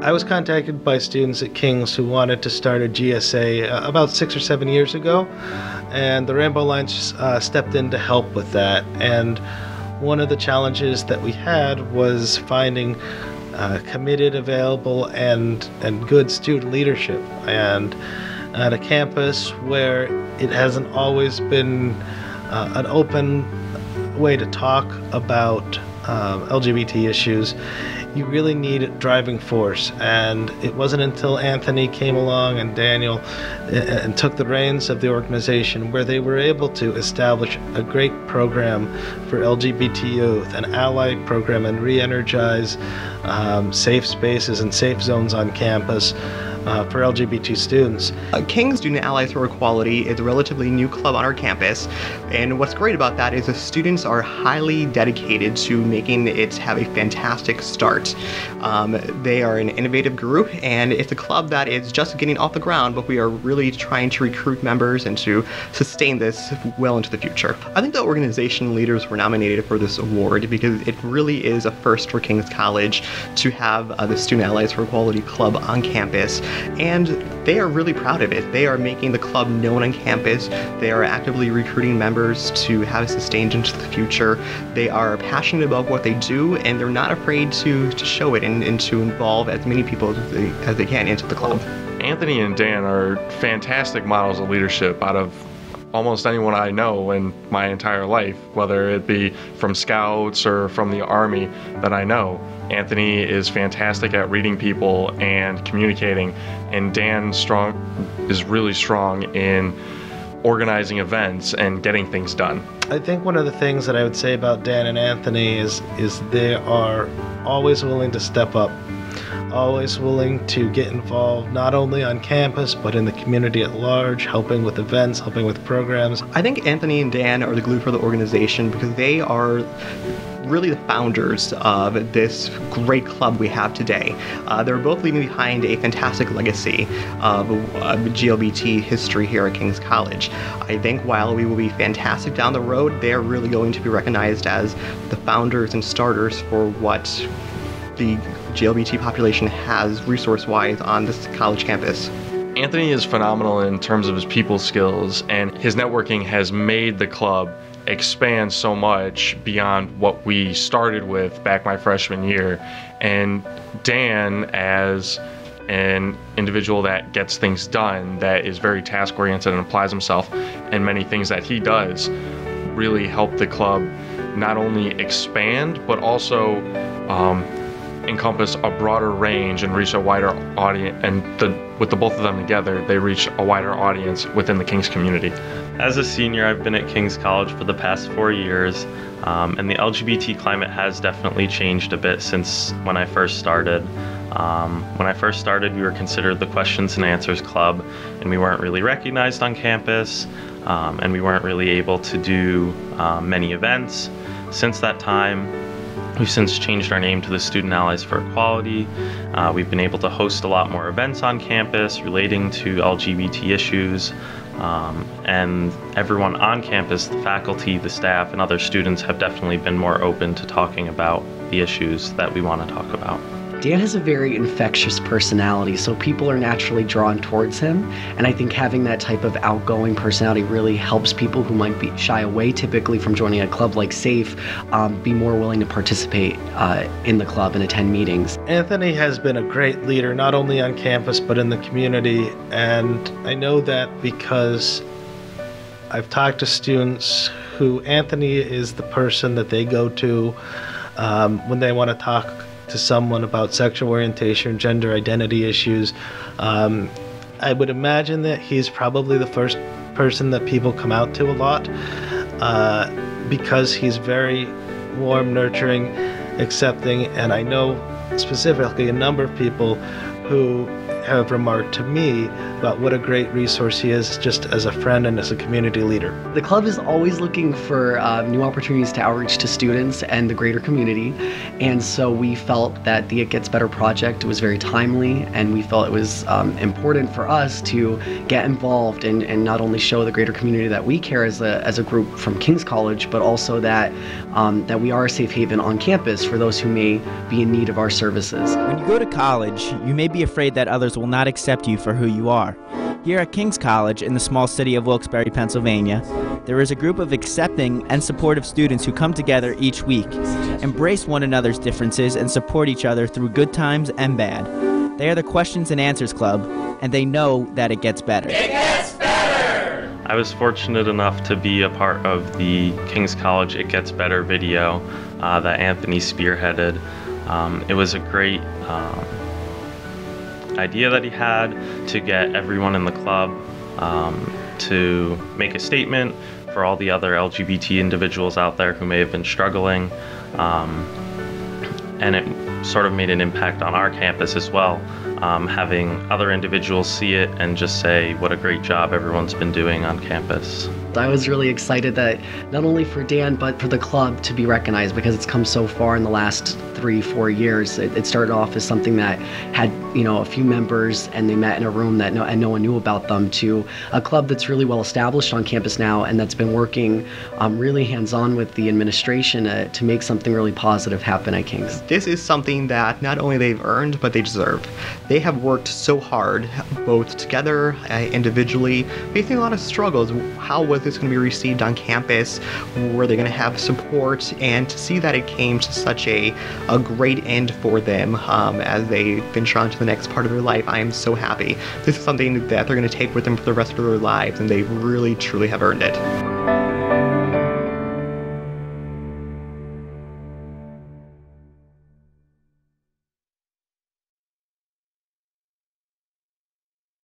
I was contacted by students at King's who wanted to start a GSA about 6 or 7 years ago, and the Rainbow Alliance stepped in to help with that. And one of the challenges that we had was finding committed, available, and good student leadership. And at a campus where it hasn't always been an open way to talk about LGBT issues, you really need a driving force. And it wasn't until Anthony came along and Daniel and took the reins of the organization where they were able to establish a great program for LGBT youth, an allied program, and re-energize safe spaces and safe zones on campus for LGBT students. King's Student Allies for Equality is a relatively new club on our campus, and what's great about that is the students are highly dedicated to making it have a fantastic start. They are an innovative group, and it's a club that is just getting off the ground, but we are really trying to recruit members and to sustain this well into the future. I think the organization leaders were nominated for this award because it really is a first for King's College to have the Student Allies for Equality Club on campus. And they are really proud of it. They are making the club known on campus. They are actively recruiting members to have it sustained into the future. They are passionate about what they do, and they're not afraid to show it and to involve as many people as they can into the club. Anthony and Dan are fantastic models of leadership out of almost anyone I know in my entire life, whether it be from Scouts or from the Army that I know. Anthony is fantastic at reading people and communicating, and Dan is really strong in organizing events and getting things done. I think one of the things that I would say about Dan and Anthony is they are always willing to step up, always willing to get involved not only on campus but in the community at large, helping with events, helping with programs. I think Anthony and Dan are the glue for the organization because they are really the founders of this great club we have today. They're both leaving behind a fantastic legacy of GLBT history here at King's College. I think while we will be fantastic down the road, they're really going to be recognized as the founders and starters for what the GLBT population has resource-wise on this college campus. Anthony is phenomenal in terms of his people skills, and his networking has made the club expand so much beyond what we started with back my freshman year. And Dan, as an individual that gets things done, that is very task-oriented and applies himself in many things that he does, really helped the club not only expand but also encompass a broader range and reach a wider audience, and with the both of them together, they reach a wider audience within the King's community. As a senior, I've been at King's College for the past 4 years, and the LGBT climate has definitely changed a bit since when I first started. When I first started, we were considered the Questions and Answers Club, and we weren't really recognized on campus, and we weren't really able to do many events. Since that time, we've since changed our name to the Student Allies for Equality. We've been able to host a lot more events on campus relating to LGBT issues, and everyone on campus, the faculty, the staff, and other students have definitely been more open to talking about the issues that we want to talk about. Dan has a very infectious personality, so people are naturally drawn towards him, and I think having that type of outgoing personality really helps people who might be shy away typically from joining a club like SAFE be more willing to participate in the club and attend meetings. Anthony has been a great leader not only on campus but in the community, and I know that because I've talked to students who Anthony is the person that they go to when they want to talk to someone about sexual orientation, gender identity issues. I would imagine that he's probably the first person that people come out to a lot because he's very warm, nurturing, accepting, and I know specifically a number of people who have remarked to me about what a great resource he is just as a friend and as a community leader. The club is always looking for new opportunities to outreach to students and the greater community, and so we felt that the It Gets Better project was very timely, and we felt it was important for us to get involved and not only show the greater community that we care as a group from King's College, but also that we are a safe haven on campus for those who may be in need of our services. When you go to college, you may be afraid that others will not accept you for who you are. Here at King's College in the small city of Wilkes-Barre, Pennsylvania, there is a group of accepting and supportive students who come together each week, embrace one another's differences, and support each other through good times and bad. They are the Questions and Answers Club, and they know that it gets better. It gets better! I was fortunate enough to be a part of the King's College It Gets Better video that Anthony spearheaded. It was a great idea that he had to get everyone in the club to make a statement for all the other LGBT individuals out there who may have been struggling. And it sort of made an impact on our campus as well, having other individuals see it and just say what a great job everyone's been doing on campus. I was really excited that not only for Dan, but for the club to be recognized, because it's come so far in the last 3-4 years. It started off as something that had, a few members and they met in a room that no one knew about them, to a club that's really well established on campus now and that's been working really hands-on with the administration to make something really positive happen at King's. This is something that not only they've earned, but they deserve. They have worked so hard, both together, individually, facing a lot of struggles. How was this going to be received on campus? Were they going to have support? And to see that it came to such a great end for them as they venture on to the next part of their life, I am so happy. This is something that they're going to take with them for the rest of their lives, and they really, truly have earned it.